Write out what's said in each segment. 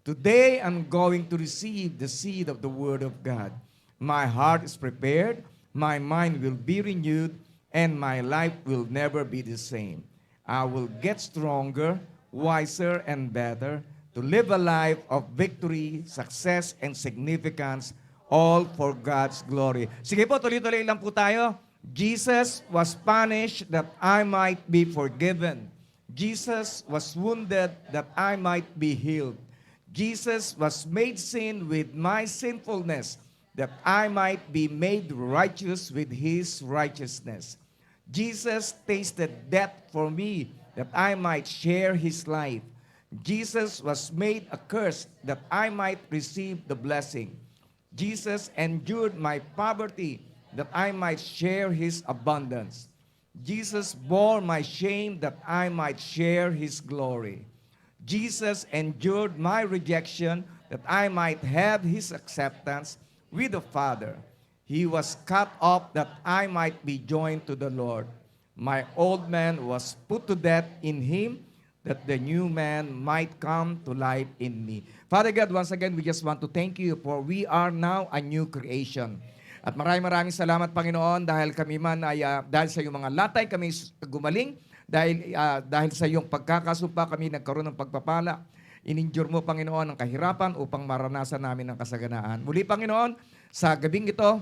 Today, I'm going to receive the seed of the Word of God. My heart is prepared, my mind will be renewed, and my life will never be the same. I will get stronger, wiser, and better to live a life of victory, success, and significance, all for God's glory. Sige po, tuloy-tuloy lang po tayo. Jesus was punished that I might be forgiven. Jesus was wounded that I might be healed. Jesus was made sin with my sinfulness, that I might be made righteous with his righteousness. Jesus tasted death for me, that I might share his life. Jesus was made a curse, that I might receive the blessing. Jesus endured my poverty, that I might share his abundance. Jesus bore my shame, that I might share his glory. Jesus endured my rejection, that I might have his acceptance with the Father. He was cut off that I might be joined to the Lord. My old man was put to death in him, that the new man might come to life in me. Father God, once again, we just want to thank you for we are now a new creation. At maraming salamat, Panginoon, dahil kami man ay, dahil sa iyong mga latay, kami gumaling, dahil sa iyong pagkakasumpa kami nagkaroon ng pagpapala. In-endure mo, Panginoon, ang kahirapan upang maranasan namin ang kasaganaan. Muli, Panginoon, sa gabing ito,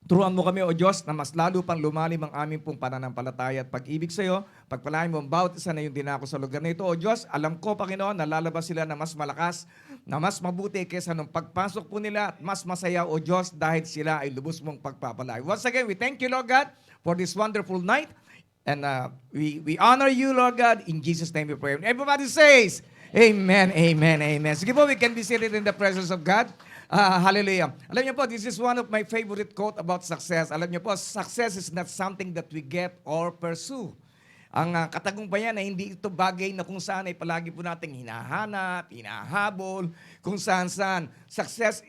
turuan mo kami, O Diyos, na mas lalo pang lumalim ang aming pong pananampalataya at pag-ibig sa iyo. Pagpalain mo ang bawat isa na yung dinako sa lugar na ito, O Diyos. Alam ko, Panginoon, nalalabas sila na mas malakas, na mas mabuti kaysa nung pagpasok po nila at mas masaya, O Diyos, dahil sila ay lubos mong pagpapalay. Once again, we thank you, Lord God, for this wonderful night. And we honor you, Lord God. In Jesus' name we pray. Everybody says, Amen, amen, amen. Sige po, we can be seated in the presence of God. Hallelujah. Alam niyo po, this is one of my favorite quote about success. Alam niyo po, success is not something that we get or pursue. Ang katagumpayan ay hindi ito bagay na kung saan ay palagi po nating hinahanap, hinahabol, kung saan-saan. Success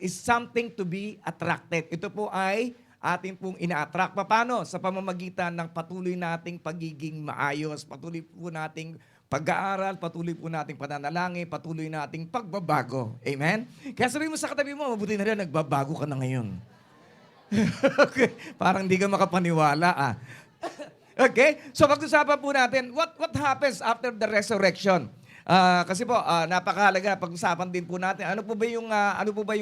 is something to be attracted. Ito po ay ating pong ina-attract. Paano? Sa pamamagitan ng patuloy nating pagiging maayos, patuloy po nating pag-aaral, patuloy po nating pananalangin, patuloy nating pagbabago. Amen? Kaya sabihin mo sa katabi mo, mabuti na rin, nagbabago ka na ngayon. Okay. Parang hindi ka makapaniwala. Okay? So pag-usapan po natin, what happens after the resurrection? Kasi po napakahalaga pag-usapan din po natin ano po ba yung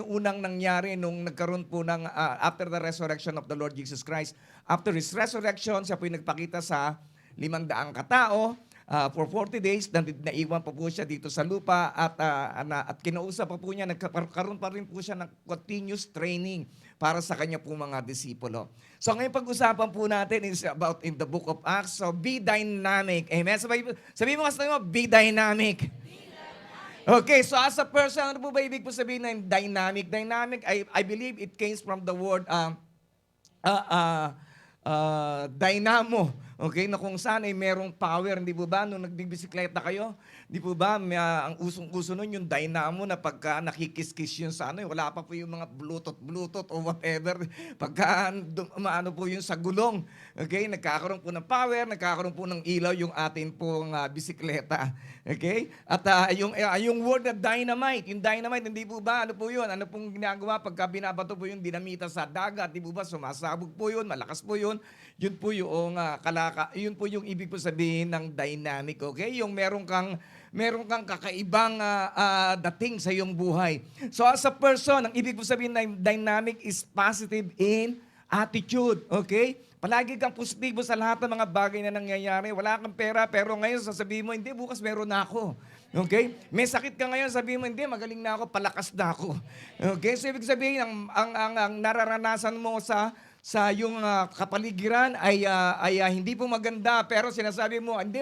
unang nangyari nung nagkaroon po ng after the resurrection of the Lord Jesus Christ. After his resurrection, siya po yung nagpakita sa 500 katao for 40 days, naiwan pa po siya dito sa lupa at kinausap pa po niya, nagkaroon pa rin po siya ng continuous training para sa kanya po mga disipulo. So ngayon pag-usapan po natin is about in the book of Acts. So be dynamic. Amen? Sabihin mo kasi mo, be dynamic. Okay, so as a person, ano po ba ibig po sabihin ng dynamic? Dynamic, I believe it came from the word dynamo. Okay, na kung saan ay merong power, hindi po ba? Nung nagbibisikleta kayo, di po ba, ang usong-uso nun yung dynamo na pagka nakikis-kiss yun sa wala pa po yung mga Bluetooth o whatever. Pagka maano po yung sa gulong, okay, nagkakaroon po ng power, nagkakaroon po ng ilaw yung atin pong bisikleta. Okay? At yung word na dynamite, yung dynamite, hindi po ba, ano po yun? Ano pong ginagawa pagka binabato po yung dinamita sa dagat, di po ba, sumasabog po yun, malakas po yun. Yun po yung yun po yung ibig po sabihin ng dynamic, okay? Yung meron kang kakaibang dating sa iyong buhay. So as a person, ang ibig po sabihin ng dynamic is positive in attitude, okay? Palagi kang positibo sa lahat ng mga bagay na nangyayari. Wala kang pera, pero ngayon sasabihin mo, hindi, bukas meron na ako. Okay? May sakit ka ngayon, sabihin mo, hindi, magaling na ako, palakas na ako. Okay? So ibig sabihin, ang nararanasan mo sa yung kapaligiran ay hindi po maganda, pero sinasabi mo, hindi,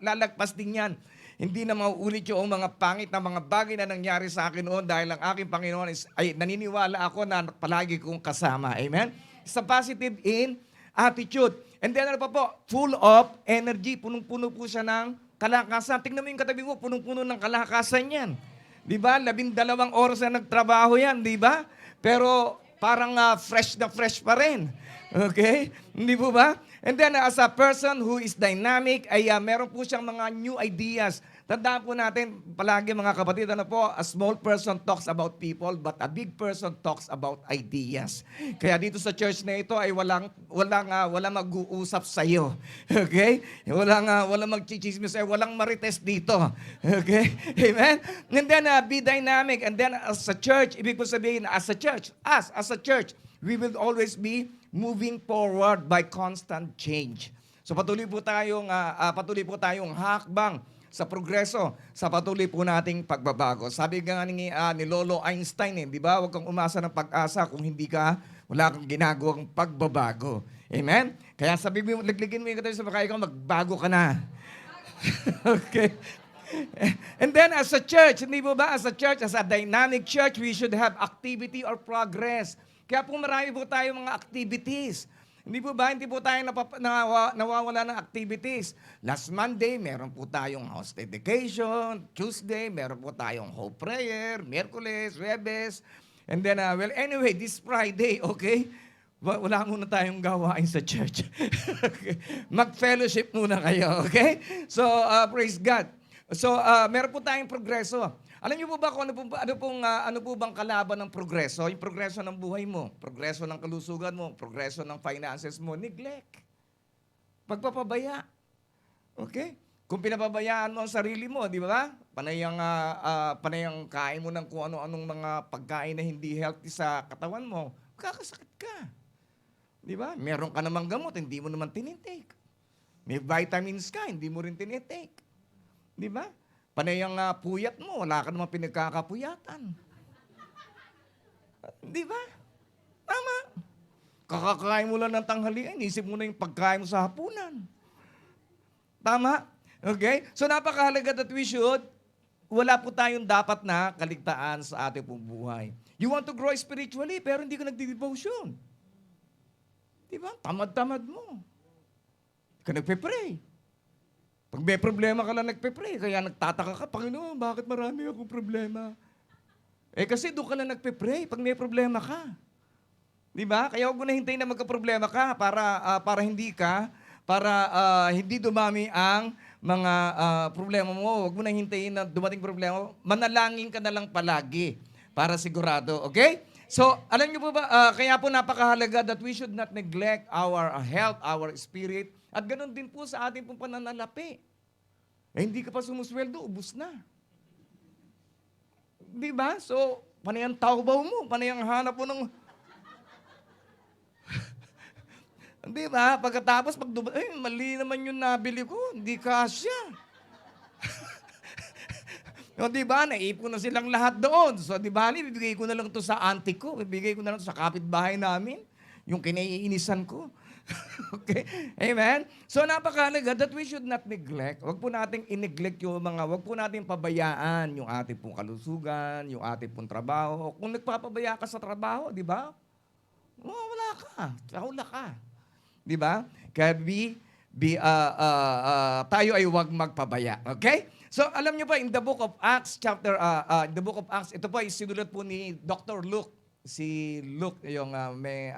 lalagpas din yan. Hindi na mauulit yung mga pangit na mga bagay na nangyari sa akin noon dahil ang aking Panginoon ay naniniwala ako na palagi kong kasama. Amen? It's a positive in attitude. And then ano pa po? Full of energy. Punong-puno po siya ng kalakasan. Tingnan mo yung katabi mo, punong-puno ng kalakasan yan. Di ba? 12 oras na nagtrabaho yan, di ba? Pero parang fresh na fresh pa rin. Okay? Hindi po ba? And then as a person who is dynamic, ay meron po siyang mga new ideas. Tandaan po natin, palagi mga kapatid, ano po, a small person talks about people, but a big person talks about ideas. Kaya dito sa church na ito ay walang mag-uusap sa iyo. Okay? Walang magchichismis, walang marites dito. Okay? Amen? And then, be dynamic. And then, as a church, ibig ko sabihin, as a church, we will always be moving forward by constant change. So patuloy po tayong hakbang sa progreso, sa patuloy po nating pagbabago. Sabi nga ni Lolo Einstein, di ba? Huwag kang umasa ng pag-asa kung wala kang ginagawang pagbabago. Amen? Kaya sabi mo, ligligin mo yung katabi sa bakay ko, magbago ka na. Okay? And then as a church, hindi po ba? As a church, as a dynamic church, we should have activity or progress. Kaya po marami po tayo mga activities. Hindi po tayo nawawala ng activities. Last Monday, meron po tayong house dedication. Tuesday, meron po tayong hope prayer. Miyerkules, Webes. And then, anyway, this Friday, okay? Wala muna tayong gawain sa church. Mag-fellowship muna kayo, okay? So, praise God. So, meron po tayong progreso. Alam niyo po ba kung ano po bang kalaban ng progreso? Yung progreso ng buhay mo, progreso ng kalusugan mo, progreso ng finances mo, neglect. Pagpapabaya. Okay? Kung pinapabayaan mo ang sarili mo, di ba? Panay ang kain mo ng kung ano-anong mga pagkain na hindi healthy sa katawan mo, kakasakit ka. Di ba? Meron ka namang gamot, hindi mo naman tinitake. May vitamins ka, hindi mo rin tinitake. Di ba? Panay ang puyat mo, wala ka naman pinagkakapuyatan. Di ba? Tama. Kakakain mo lang ng tanghalian, isip mo na yung pagkain mo sa hapunan. Tama? Okay? So napakahalaga that wala po tayong dapat na kaligtaan sa ating pong buhay. You want to grow spiritually, pero hindi ka nagdi-devotion. Di ba? Tamad-tamad mo. Hindi ka nagpe-pray. Pag may problema ka lang nagpe-pray, kaya nagtataka ka, Panginoon, bakit marami akong problema? Kasi doon ka lang nagpe-pray pag may problema ka. Di ba? Kaya huwag mo na hintayin na magka-problema ka para hindi dumami ang mga problema mo. Huwag mo na hintayin na dumating problema. Manalangin ka na lang palagi para sigurado. Okay? So, alam niyo po ba, kaya po napakahalaga that we should not neglect our health, our spirit, at ganoon din po sa ating pong pananalapi. Hindi ka pa sumusweldo, ubus na. Di ba? So, panay ang taubaw mo, panay ang hanap mo ng... Di ba? Pagkatapos, mali naman yung nabili ko, hindi kasya. O, di ba? Naipon na silang lahat doon. So, di ba? Ibigay ko na lang ito sa auntie ko. Ibigay ko na lang ito sa kapitbahay namin. Yung kinaiinisan ko. Okay? Amen? So, napakahalaga that we should not neglect. Huwag po nating i-neglect huwag po nating pabayaan yung ating pong kalusugan, yung ating pong trabaho. Kung nagpapabaya ka sa trabaho, di ba? Wala ka. Wala ka. Di ba? Kaya tayo ay huwag magpabaya. Okay? So, alam niyo pa, in the book of Acts, ito po ay sinulat po ni Dr. Luke. Si Luke, yung may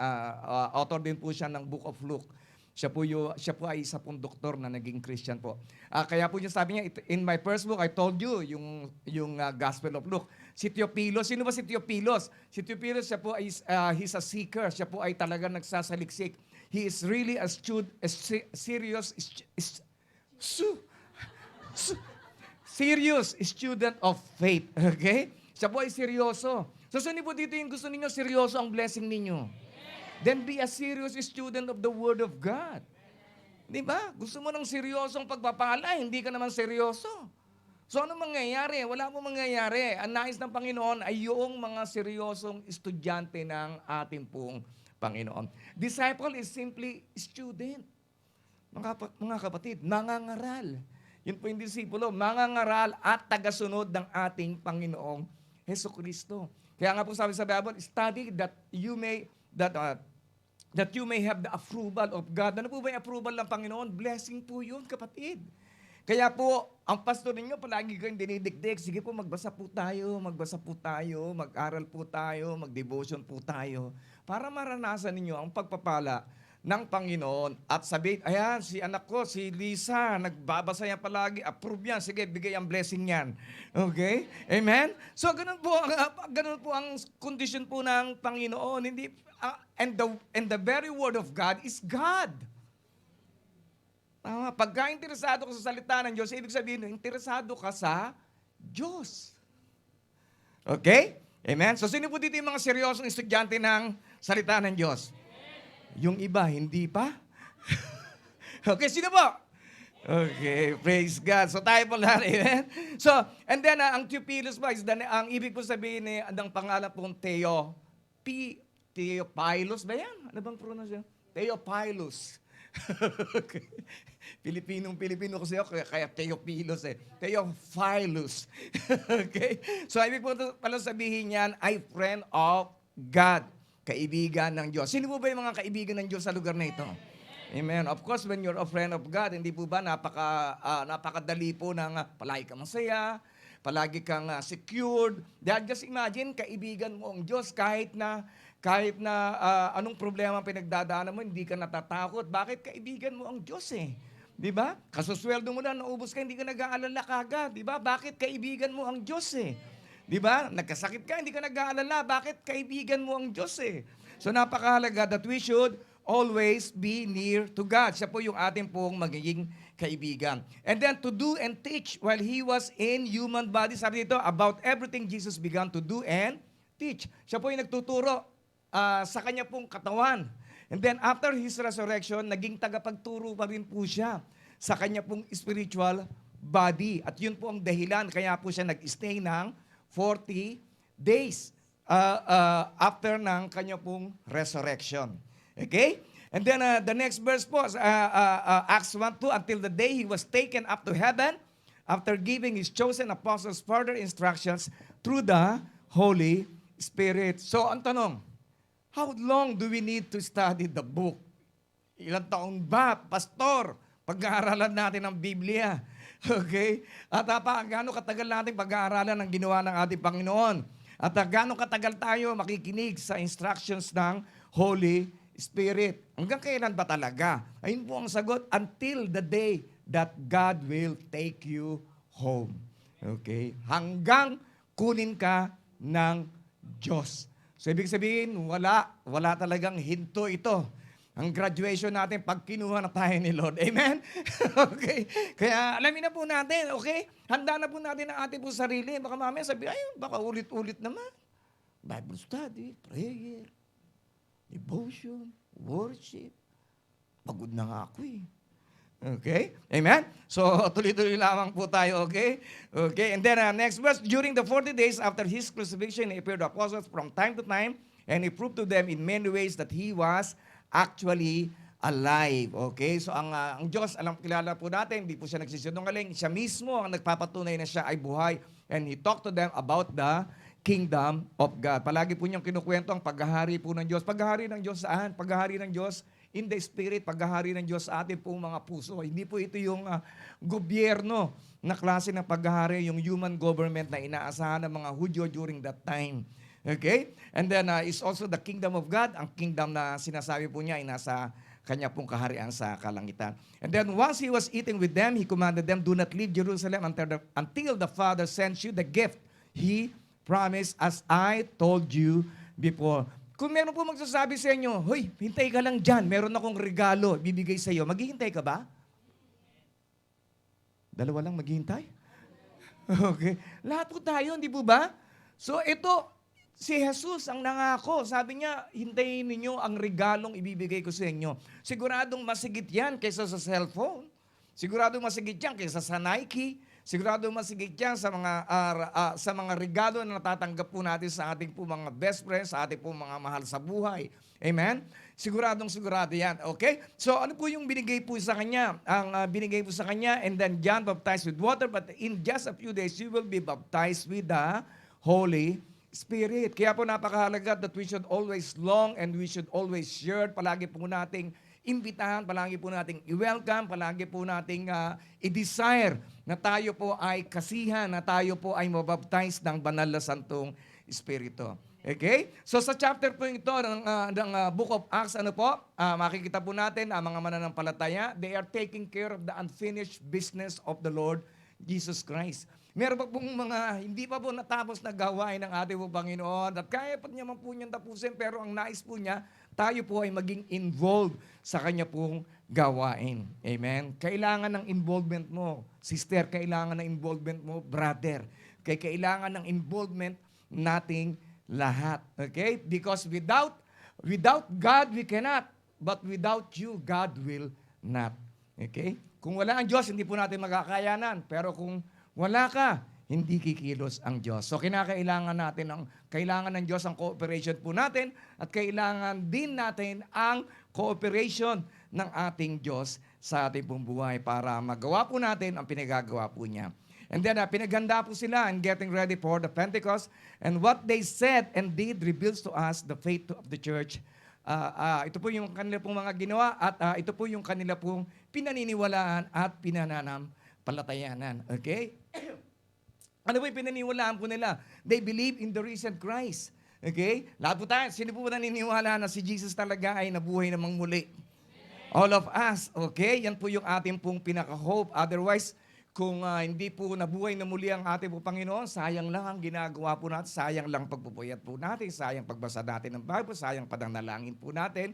author din po siya ng Book of Luke. Siya po ay isa pong doktor na naging Christian po. Kaya po niya sabi niya, in my first book, I told you, yung Gospel of Luke. Si Theophilus, sino ba si Theophilus? Si Theophilus, siya po ay, he's a seeker. Siya po ay talagang nagsasaliksik. He is really serious student of faith. Okay? Siya po ay seryoso. So, saan po dito yung gusto ninyo, seryoso ang blessing ninyo? Then be a serious student of the Word of God. Di ba? Gusto mo ng seryosong pagpapala, hindi ka naman seryoso. So, ano mangyayari? Wala mo mangyayari. Ang nais ng Panginoon ay yung mga seryosong estudyante ng ating pong Panginoon. Disciple is simply student. Mga kapatid, mangangaral. Yun po yung disipulo, mangangaral at tagasunod ng ating Panginoong Hesukristo. Kaya nga po sabi sa Bible, study that you may have the approval of God. Ano po ba yung approval ng Panginoon? Blessing po yun, kapatid. Kaya po, ang pastor ninyo, palagi kayong dinidikdik. Sige po, magbasa po tayo, mag-aral po tayo, mag-devotion po tayo, para maranasan ninyo ang pagpapala ng Panginoon. At sabihin, ayan, si anak ko, si Lisa, nagbabasa yan palagi, approve yan, sige, bigay ang blessing yan. Okay? Amen? So, ganun po ang condition po ng Panginoon. Hindi, and the very word of God is God. Pagka interesado ka sa salita ng Diyos, ibig sabihin, interesado ka sa Diyos. Okay? Amen? So, sino po dito yung mga seryosong estudyante ng salita ng Diyos? Yung iba, hindi pa? Okay, sino po? Okay, praise God. So, tayo po lahat, amen? So, and then, ang Theophilus ba, ang ibig po sabihin ang pangalan pong Theophilus ba yan? Ano bang pronunciation? Theophilus. Okay. Pilipino kasi ako, kaya Theophilus Theophilus. Okay? So, ibig po pala sabihin yan, ay friend of God. Kaibigan ng Diyos. Sino po ba yung mga kaibigan ng Diyos sa lugar na ito? Amen. Of course, when you're a friend of God, hindi po ba napakadali po ng palagi kang masaya, palagi kang secured. Dahil just imagine, kaibigan mo ang Diyos kahit na anong problema ang pinagdadaanan mo, hindi ka natatakot. Bakit? Kaibigan mo ang Diyos eh. Di ba? Kasusweldo mo na, naubos ka, hindi ka nag-aalala kagad. Di ba? Bakit? Kaibigan mo ang Diyos eh. Di ba? Nagkasakit ka, hindi ka nag-aalala. Bakit? Kaibigan mo ang Diyos eh. So napakahalaga that we should always be near to God. Siya po yung ating pong magiging kaibigan. And then to do and teach while He was in human body. Sabi dito, about everything Jesus began to do and teach. Siya po yung nagtuturo sa kanya pong katawan. And then after His resurrection, naging tagapagturo pa rin po siya sa kanya pong spiritual body. At yun po ang dahilan, kaya po siya nag-stay ng 40 days after ng kanya pong resurrection. Okay? And then the next verse po, Acts 1:2, until the day He was taken up to heaven, after giving His chosen apostles further instructions through the Holy Spirit. So, ang tanong, how long do we need to study the book? Ilang taon ba, pastor, pag-aaralan natin ang Biblia? Okay? At gaano katagal natin pag-aaralan ang ginawa ng ating Panginoon? At gaano katagal tayo makikinig sa instructions ng Holy Spirit? Hanggang kailan ba talaga? Ayun po ang sagot, until the day that God will take you home. Okay? Hanggang kunin ka ng Diyos. So, ibig sabihin, wala talagang hinto ito. Ang graduation natin pag kinuha na tayo ni Lord. Amen? Okay? Kaya alamin na po natin, okay? Handa na po natin ang ating po sarili. Baka mamaya sabi, baka ulit-ulit naman. Bible study, prayer, devotion, worship. Pagod na nga ako eh. Okay? Amen? So, tuloy-tuloy lamang po tayo, okay? Okay, and then next verse, during the 40 days after His crucifixion, He appeared to apostles from time to time, and He proved to them in many ways that He was actually alive. Okay? So ang Diyos, kilala po natin, hindi po siya nagsisinungaling. Siya mismo ang nagpapatunay na siya ay buhay. And He talked to them about the kingdom of God. Palagi po niyang kinukwento ang paghahari po ng Diyos. Paghahari ng Diyos saan? Paghahari ng Diyos in the Spirit. Paghahari ng Diyos sa ating pong mga puso. Hindi po ito yung gobyerno na klase ng paghahari, yung human government na inaasahan ng mga Hudyo during that time. Okay? And then, it's also the kingdom of God. Ang kingdom na sinasabi po niya ay nasa kanya pong kaharian sa kalangitan. And then, once He was eating with them, He commanded them, do not leave Jerusalem until the Father sends you the gift He promised, as I told you before. Kung meron po magsasabi sa inyo, hoy, hintay ka lang dyan, meron akong regalo bibigay sa iyo, maghihintay ka ba? Dalawa lang maghihintay? Okay. Lahat po tayo, hindi po ba? So, ito, si Jesus ang nangako. Sabi niya, hintayin ninyo ang regalong ibibigay ko sa inyo. Siguradong masigit yan kaysa sa cellphone. Siguradong masigit yan kaysa sa Nike. Siguradong masigit yan sa mga regalo na natatanggap po natin sa ating po mga best friends, sa ating po mga mahal sa buhay. Amen? Siguradong sigurado yan. Okay? So ano po yung binigay po sa kanya? Ang binigay po sa kanya, and then John baptized with water, but in just a few days, you will be baptized with the Holy Spirit. Kaya po napakahalaga that we should always long and we should always share. Palagi po nating imbitahan, palagi po nating i-welcome, palagi po nating i-desire na tayo po ay kasihan, na tayo po ay mabaptize ng banal na santong Espiritu. Okay? So sa chapter po ito ng Book of Acts, makikita po natin ang mga mananampalataya, they are taking care of the unfinished business of the Lord Jesus Christ. Meron pa pong mga hindi pa po natapos na gawain ng ating po Panginoon at kaya pa niya man po niyang tapusin, pero ang nais po niya, tayo po ay maging involved sa kanya pong gawain. Amen? Kailangan ng involvement mo, sister, kailangan ng involvement mo, brother. Kailangan ng involvement nating lahat. Okay? Because without God, we cannot. But without you, God will not. Okay? Kung wala ang Diyos, hindi po natin magkakayanan. Pero kung wala ka, hindi kikilos ang Diyos. So kailangan ng Diyos ang cooperation po natin at kailangan din natin ang cooperation ng ating Diyos sa ating pong buhay para magawa po natin ang pinagagawa po niya. And then pinaghanda po sila in getting ready for the Pentecost. And what they said and did reveals to us the faith of the church. Ito po yung kanila pong mga ginawa at ito po yung kanila pong pinaniniwalaan at pinananampalatayanan. Okay? Ano po yung pinaniniwalaan po nila? They believe in the risen Christ. Okay? Lahat po tayo, sino po naniniwala na si Jesus talaga ay nabuhay namang muli? All of us. Okay? Yan po yung ating pong pinaka-hope. Otherwise, kung hindi po nabuhay na muli ang ating po Panginoon, sayang lang ang ginagawa po natin, sayang lang pagpupuyat po natin, sayang pagbasa natin ng Bible, sayang pananalangin po natin.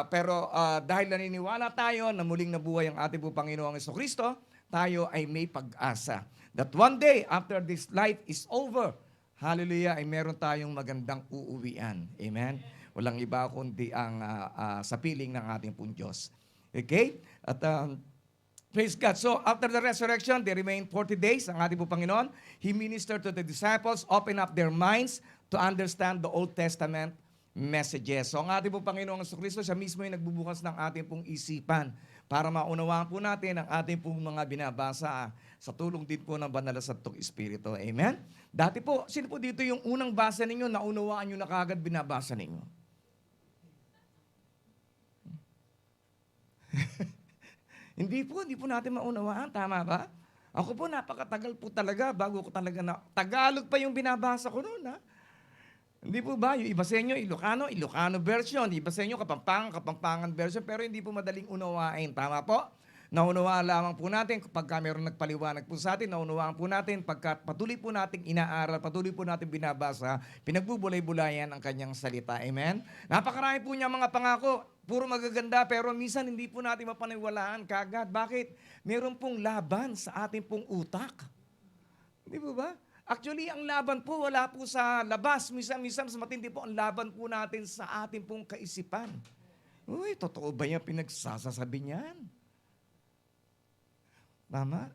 Pero dahil naniniwala tayo na muling nabuhay ang ating po Panginoong Jesucristo, tayo ay may pag-asa. That one day, after this life is over, hallelujah, ay meron tayong magandang uuwian. Amen? Walang iba kundi ang sa piling ng ating pong Diyos. Okay? At praise God. So, after the resurrection, they remained 40 days, ang ating po Panginoon. He ministered to the disciples, opened up their minds to understand the Old Testament messages. So, ang ating po Panginoong Jesucristo, siya mismo yung nagbubukas ng ating pong isipan para maunawaan po natin ang ating pong mga binabasa sa tulong din po ng Banal na Santong Espiritu. Amen? Dati po, sino po dito yung unang basa ninyo, naunawaan nyo na kagad binabasa ninyo? Hindi po natin maunawaan. Tama ba? Ako po, napakatagal po talaga bago ko talaga Tagalog pa yung binabasa ko noon, ha? Hindi po ba? Yung iba sa inyo, Ilocano version. Iba sa inyo, Kapampangan version. Pero hindi po madaling unawain. Tama po? Naunawaan lamang po natin kapag mayroong nagpaliwanag po sa atin, naunawaan po natin pagkat patuloy po nating inaaral, patuloy po nating binabasa, pinagbubulay-bulayan ang kanyang salita. Amen? Napakarami po niya mga pangako, puro magaganda, pero minsan hindi po natin mapaniwalaan kagad. Bakit? Meron pong laban sa ating pong utak. Hindi po ba? Actually, ang laban po, wala po sa labas. Minsan, mas matindi po ang laban po natin sa ating pong kaisipan. Uy, totoo ba yung pinagsasasabi niyan? Tama?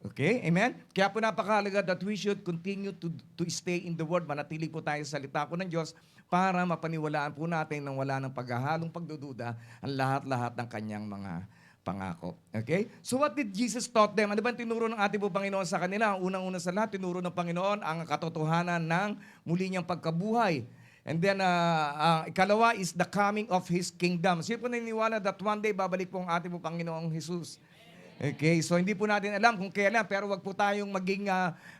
Okay, amen? Kaya po napakahalaga that we should continue to stay in the Word. Manatili po tayo sa salita po ng Diyos para mapaniwalaan po natin nang wala ng paghahalong pagdududa ang lahat-lahat ng kanyang mga pangako. Okay? So what did Jesus taught them? Ano ba tinuro ng ating po Panginoon sa kanila? Unang-una sa lahat, tinuro ng Panginoon ang katotohanan ng muli niyang pagkabuhay. And then, ikalawa is the coming of His kingdom. Sino po naniniwala that one day babalik po ang ating po Panginoong Jesus? Okay, so hindi po natin alam kung kailan, pero wag po tayong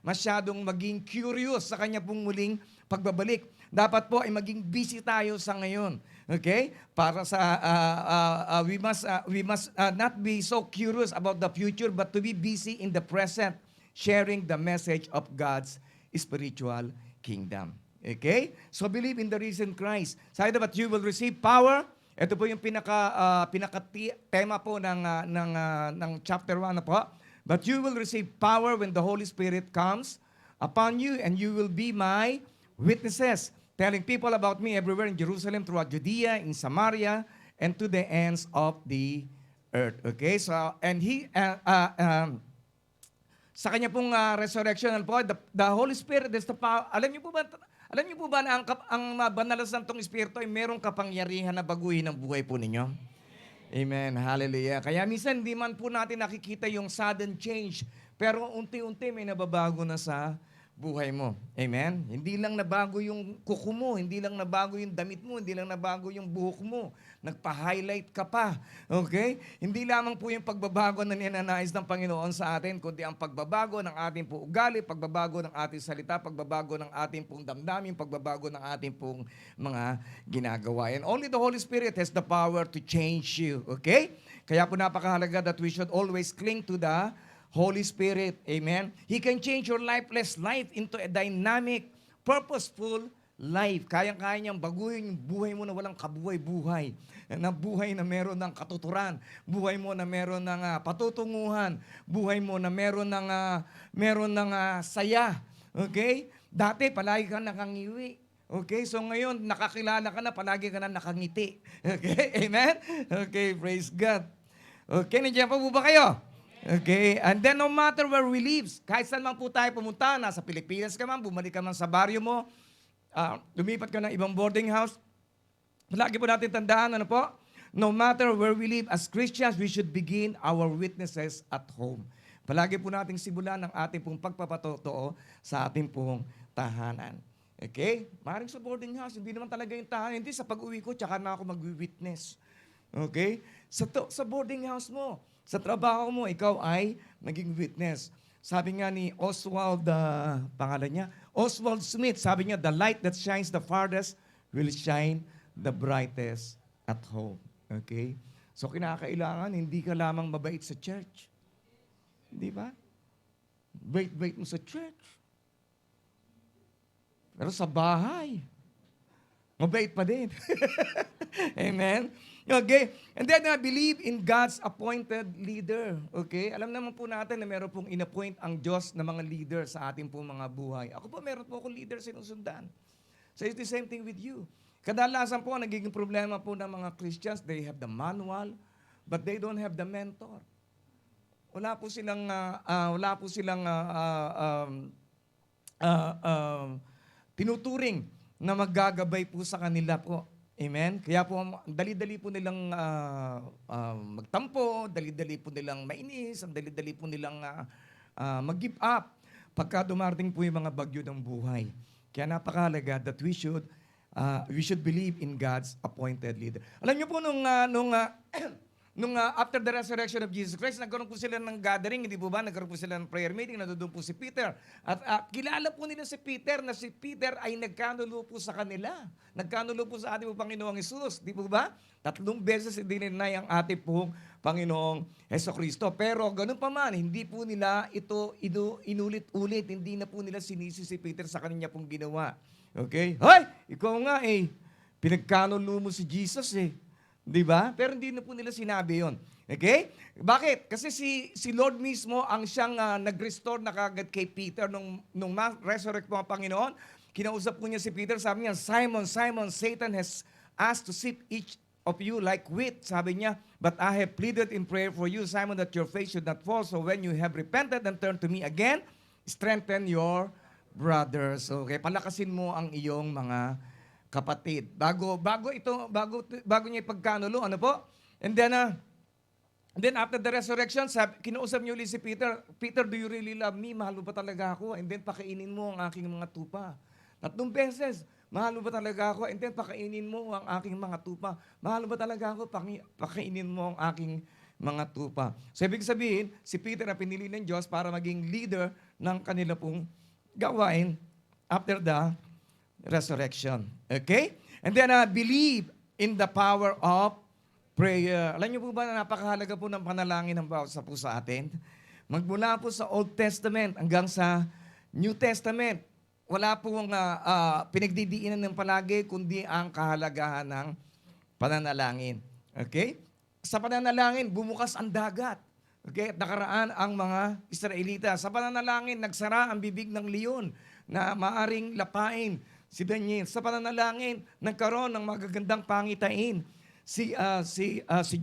masyadong maging curious sa Kanya pong muling pagbabalik. Dapat po ay maging busy tayo sa ngayon. Okay? Para sa, we must not be so curious about the future, but to be busy in the present, sharing the message of God's spiritual kingdom. Okay? So believe in the risen Christ. Sabi na, but you will receive power. Ito po yung pinaka-tema po ng chapter 1 na po. But you will receive power when the Holy Spirit comes upon you, and you will be my witnesses, telling people about me everywhere in Jerusalem, throughout Judea, in Samaria, and to the ends of the earth. Okay? So, and sa kanya pong resurrection po, the Holy Spirit is the power. Alam niyo po ba na ang Banal na Santong Espiritu ay merong kapangyarihan na baguhin ang buhay po ninyo? Amen. Hallelujah. Kaya minsan hindi man po natin nakikita yung sudden change, pero unti-unti may nababago na sa buhay mo. Amen? Hindi lang nabago yung kuko mo, hindi lang nabago yung damit mo, hindi lang nabago yung buhok mo. Nagpa-highlight ka pa. Okay? Hindi lamang po yung pagbabago na ninanais ng Panginoon sa atin, kundi ang pagbabago ng ating pong ugali, pagbabago ng ating salita, pagbabago ng ating pong damdamin, pagbabago ng ating pong mga ginagawa. And only the Holy Spirit has the power to change you. Okay? Kaya po napakahalaga that we should always cling to the Holy Spirit. Amen? He can change your lifeless life into a dynamic, purposeful life. Kayang-kaya niyang baguhin yung buhay mo na walang kabuhay-buhay. Na buhay na meron ng katuturan. Buhay mo na meron ng patutunguhan. Buhay mo na meron ng saya. Okay? Dati, palagi ka nakangiwi. Okay? So ngayon, nakakilala ka na, palagi ka na nakangiti. Okay? Amen? Okay, praise God. Okay, nandiyan pa po ba kayo? Okay, and then no matter where we live, kahit saan man po tayo pumunta, nasa Pilipinas ka man, bumalik ka man sa baryo mo, lumipat ka ng ibang boarding house, lagi po natin tandaan, ano po? No matter where we live, as Christians, we should begin our witnesses at home. Palagi po nating simulan ang ating pong pagpapatotoo sa ating pong tahanan. Okay? Maring sa boarding house, hindi naman talaga yung tahanan. Hindi, sa pag-uwi ko, tsaka na ako mag-witness. Okay? Sa boarding house mo, sa trabaho mo, ikaw ay naging witness. Sabi nga ni Oswald, pangalan niya, Oswald Smith, sabi niya, the light that shines the farthest will shine the brightest at home. Okay? So kinakailangan, hindi ka lamang mabait sa church. Hindi ba? Bait-bait mo sa church. Pero sa bahay, mabait pa din. Amen? Okay? And then I believe in God's appointed leader. Okay? Alam naman po natin na meron pong inappoint ang Diyos na mga leader sa ating pong mga buhay. Ako po, meron po akong leader sinusundan. So it's the same thing with you. Kadalasan po, nagiging problema po ng mga Christians, they have the manual, but they don't have the mentor. Wala po silang tinuturing na maggagabay po sa kanila po. Amen? Kaya po, dali-dali po nilang magtampo, dali-dali po nilang mainis, ang dali-dali po nilang mag-give up pagka dumarating po yung mga bagyo ng buhay. Kaya napakahalaga that we should believe in God's appointed leader. Alam niyo po, nung after the resurrection of Jesus Christ, nagkaroon po sila ng gathering, hindi po ba? Nagkaroon po sila ng prayer meeting, nandoon po si Peter. At kilala po nila si Peter na si Peter ay nagkanulo po sa kanila. Nagkanulo po sa ating po Panginoong Hesus, di po ba? 3 beses dininay ang ating pong Panginoong Hesukristo. Pero ganun pa man, hindi po nila ito inulit-ulit. Hindi na po nila sinisi si Peter sa kanya pong ginawa. Okay? Hoy! Ikaw nga pinagkanulo mo si Jesus Di ba? Pero hindi na po nila sinabi yon. Okay? Bakit? Kasi si Lord mismo ang siyang nag-restore na kagad kay Peter nung resurrect po ang Panginoon. Kinausap po niya si Peter, sabi niya, Simon, Simon, Satan has asked to sift each of you like wheat. Sabi niya, but I have pleaded in prayer for you, Simon, that your faith should not fall. So when you have repented and turned to me again, strengthen your brothers. Okay? Palakasin mo ang iyong mga kapatid. Bago niya ipagkanulo, ano po? And then after the resurrection, kinausap niyo ulit si Peter, Peter, do you really love me? Mahal mo ba talaga ako? And then pakainin mo ang aking mga tupa. 3 beses, mahal mo ba talaga ako? And then pakainin mo ang aking mga tupa. Mahal mo ba talaga ako? Pakainin mo ang aking mga tupa. So ibig sabihin, si Peter na pinili ng Diyos para maging leader ng kanila pong gawain after the resurrection. Okay? And then believe in the power of prayer. Alam niyo po ba na napakahalaga po ng panalangin ng bawat isa po sa atin? Magmula po sa Old Testament hanggang sa New Testament, wala pong pinagdidiinan ng palagi kundi ang kahalagahan ng pananalangin. Okay? Sa pananalangin, bumukas ang dagat. Okay? At nakaraan ang mga Israelita. Sa pananalangin, nagsara ang bibig ng leon na maaring lapain si Daniel. Sa pananalangin, nagkaroon ng magagandang pangitain si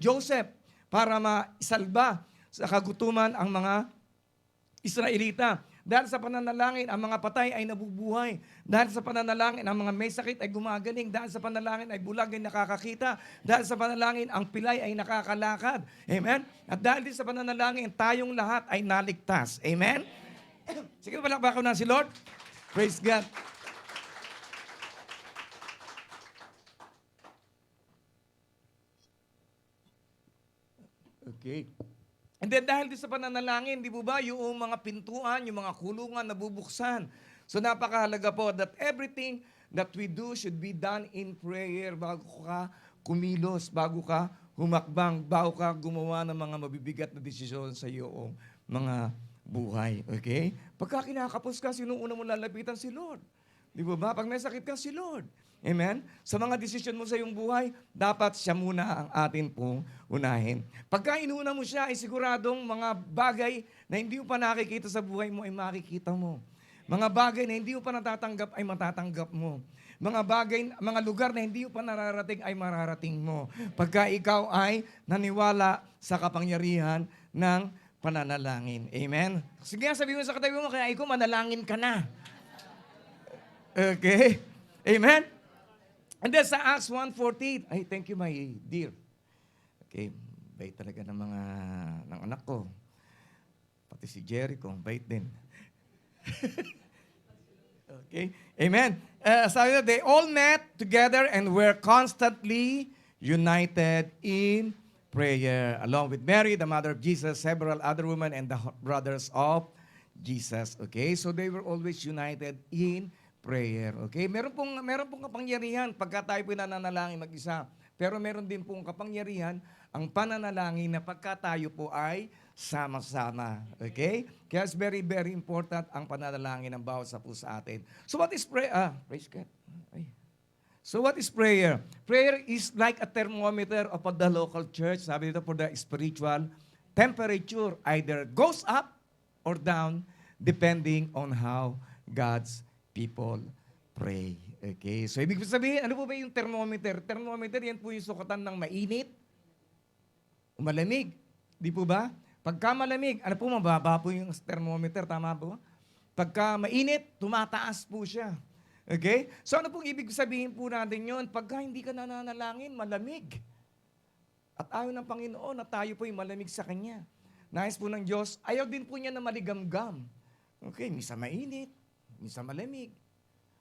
Joseph para maisalba sa kagutuman ang mga Israelita. Dahil sa pananalangin, ang mga patay ay nabubuhay. Dahil sa pananalangin, ang mga may sakit ay gumagaling. Dahil sa pananalangin, ay bulag ay nakakakita. Dahil sa pananalangin, ang pilay ay nakakalakad. Amen? At dahil din sa pananalangin, tayong lahat ay naligtas. Amen? Sige, palakpakan na si Lord. Praise God. Okay. And then dahil din sa pananalangin, di po ba, yung mga pintuan, yung mga kulungan nabubuksan. So napakahalaga po that everything that we do should be done in prayer bago ka kumilos, bago ka humakbang, bago ka gumawa ng mga mabibigat na desisyon sa iyong mga buhay. Okay? Pagka kinakapos ka, sino una mo lalapitan? Si Lord. Di ba ba? Pag may sakit ka, si Lord. Amen? Sa mga desisyon mo sa iyong buhay, dapat siya muna ang atin pong unahin. Pagka inuna mo siya, ay siguradong mga bagay na hindi mo pa nakikita sa buhay mo ay makikita mo. Mga bagay na hindi mo pa natatanggap ay matatanggap mo. Mga bagay, mga lugar na hindi mo pa nararating ay mararating mo. Pagka ikaw ay naniwala sa kapangyarihan ng pananalangin. Amen? Sige nga, sabihin mo sa katabi mo, kaya ikaw manalangin ka na. Okay? Amen? And then sa Acts 1:14, ay thank you my dear. Okay, bait talaga ng anak ko. Pati si Jericho, bait din. Okay, amen. Sabi na, they all met together and were constantly united in prayer. Along with Mary, the mother of Jesus, several other women, and the brothers of Jesus. Okay, so they were always united in prayer. Okay? Meron pong kapangyarihan pagka tayo po nananalangin mag-isa. Pero meron din pong kapangyarihan ang pananalangin na pagka tayo po ay sama-sama. Okay? Kaya it's very, very important ang pananalangin ng bawat sa po sa atin. So what is prayer? Praise God. Ay. So what is prayer? Prayer is like a thermometer of the local church. Sabi dito for the spiritual temperature either goes up or down depending on how God's people pray. Okay? So, ibig sabihin, ano po ba yung thermometer? Thermometer, yan po yung sukatan ng mainit o malamig. Di po ba? Pagka malamig, ano po, mababa po yung thermometer. Tama po? Pagka mainit, tumataas po siya. Okay? So, ano pong ibig sabihin po natin yun? Pagka hindi ka nananalangin, malamig. At ayaw ng Panginoon na tayo po yung malamig sa Kanya. Nais po ng Diyos, ayaw din po niya na maligamgam. Okay? Misa mainit. Minsan malamig.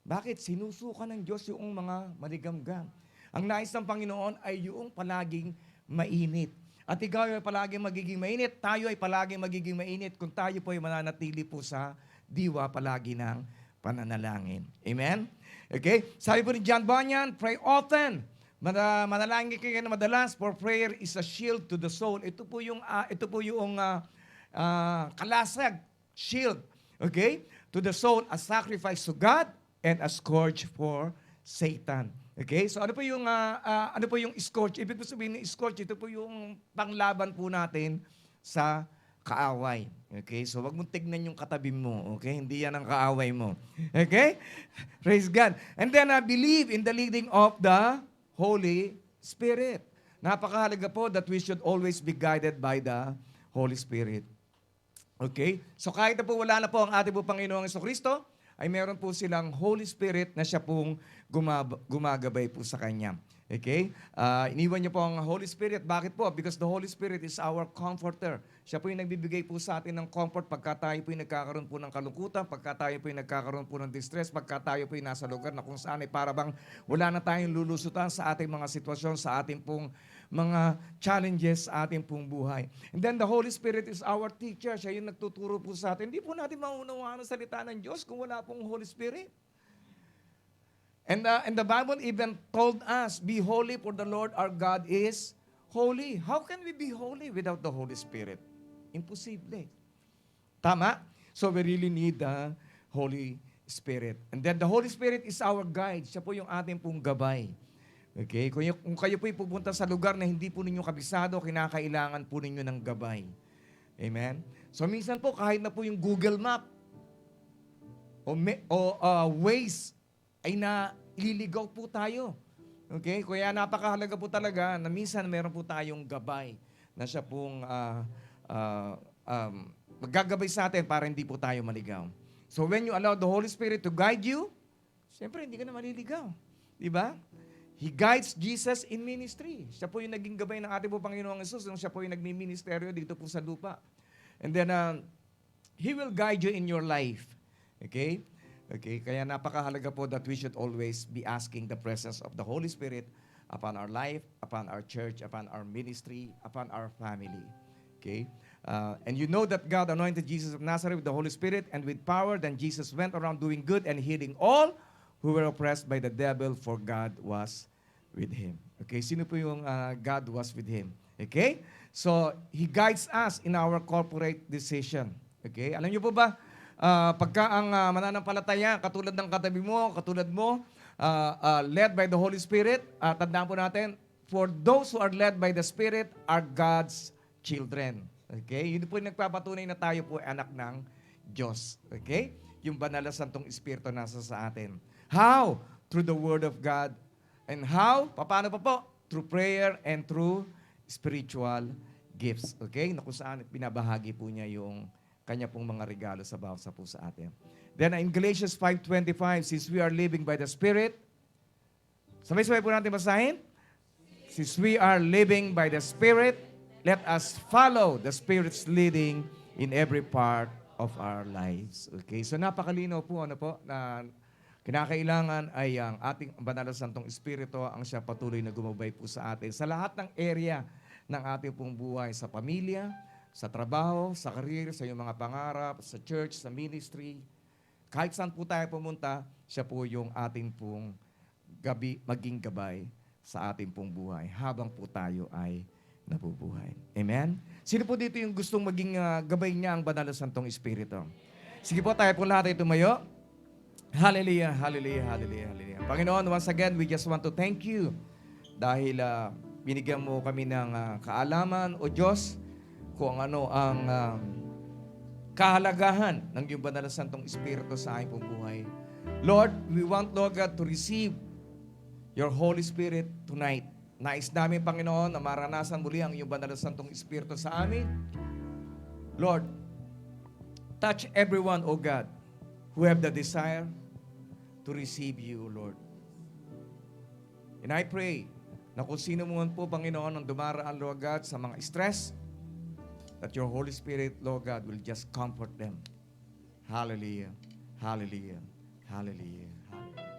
Bakit? Sinusuka ng Diyos yung mga maligamgam. Ang nais ng Panginoon ay yung palaging mainit. At ikaw ay palaging magiging mainit, tayo ay palaging magiging mainit kung tayo po ay mananatili po sa diwa palagi ng pananalangin. Amen? Okay? Sabi po ni John Bunyan, pray often. Manalangin kayo na madalas, for prayer is a shield to the soul. Ito po yung kalasag, shield. Okay? To the soul, a sacrifice to God and a scourge for Satan. Okay? So ano po yung scourge? Ibig sabihin ng scourge, ito po yung panglaban po natin sa kaaway. Okay? So wag mong tignan yung katabi mo. Okay? Hindi yan ang kaaway mo. Okay? Praise God. And then believe in the leading of the Holy Spirit. Napakahalaga po that we should always be guided by the Holy Spirit. Okay? So kahit na po wala na po ang ating po Panginoong Jesucristo, ay meron po silang Holy Spirit na siya pong gumagabay po sa Kanya. Okay? Iniwan niyo po ang Holy Spirit. Bakit po? Because the Holy Spirit is our comforter. Siya po yung nagbibigay po sa atin ng comfort pagka tayo po yung nagkakaroon po ng kalungkutan, pagka tayo po yung nagkakaroon po ng distress, pagka tayo po yung nasa lugar na kung saan ay para bang wala na tayong lulusutan sa ating mga sitwasyon, sa ating pong mga challenges sa ating pong buhay. And then the Holy Spirit is our teacher. Siya yung nagtuturo po sa atin. Hindi po natin maunawaan ang salita ng Diyos kung wala pong Holy Spirit. And the Bible even told us, be holy for the Lord our God is holy. How can we be holy without the Holy Spirit? Imposible. Tama? So we really need the Holy Spirit. And then the Holy Spirit is our guide. Siya po yung ating pong gabay. Okay? Kung kayo po'y pupunta sa lugar na hindi po ninyo kabisado, kinakailangan po ninyo ng gabay. Amen? So minsan po, kahit na po yung Google Map o Waze ay naliligaw po tayo. Okay? Kaya napakahalaga po talaga na minsan meron po tayong gabay na siya pong maggagabay sa atin para hindi po tayo maligaw. So when you allow the Holy Spirit to guide you, siyempre hindi ka na maliligaw. Diba? He guides Jesus in ministry. Siya po yung naging gabay ng ating po Panginoong Jesus nung siya po yung nagmi-ministeryo dito po sa lupa. And then, He will guide you in your life. Okay? Okay, kaya napakahalaga po that we should always be asking the presence of the Holy Spirit upon our life, upon our church, upon our ministry, upon our family. Okay? And you know that God anointed Jesus of Nazareth with the Holy Spirit and with power. Then Jesus went around doing good and healing all who were oppressed by the devil, for God was with him. Okay, sino po yung God was with him? Okay? So, He guides us in our corporate decision. Okay? Alam niyo po ba, pagka ang mananampalataya, katulad ng katabi mo, katulad mo, led by the Holy Spirit, tandaan po natin, for those who are led by the Spirit are God's children. Okay? Yun po yung nagpapatunay na tayo po ay anak ng Diyos. Okay? Yung banal na santong Espiritu nasa sa atin. How? Through the Word of God. And how? Paano pa po? Through prayer and through spiritual gifts. Okay? Na kung saan pinabahagi po niya yung kanya pong mga regalo sa bawat sa po sa atin. Then in Galatians 5:25, since we are living by the Spirit, sabay-sabay po natin basahin. Since we are living by the Spirit, let us follow the Spirit's leading in every part of our lives. Okay, so napakalinaw po, na kinakailangan ay ang ating banal na santong Espiritu ang siya patuloy na gumabay po sa atin sa lahat ng area ng ating pong buhay, sa pamilya, sa trabaho, sa career, sa iyong mga pangarap, sa church, sa ministry. Kahit saan po tayo pumunta, siya po yung ating pong maging gabay sa ating pong buhay habang po tayo ay nabubuhay. Amen? Sino po dito yung gustong maging gabay niya ang banal na santong Espiritu? Sige po, tayo po lahat ay tumayo. Hallelujah, hallelujah, hallelujah, hallelujah. Panginoon, once again, we just want to thank you dahil binigyan mo kami ng kaalaman, O Diyos, kung ano ang kahalagahan ng iyong banal na santong Espiritu sa aming buhay. Lord, we want, Lord God, to receive your Holy Spirit tonight. Nais namin, Panginoon, na maranasan muli ang iyong banal na santong Espiritu sa amin. Lord, touch everyone, O God, who have the desire to receive you, Lord. And I pray na kung sino man po, Panginoon, ang dumaraan, Lord God, sa mga stress, that your Holy Spirit, Lord God, will just comfort them. Hallelujah. Hallelujah. Hallelujah. Hallelujah.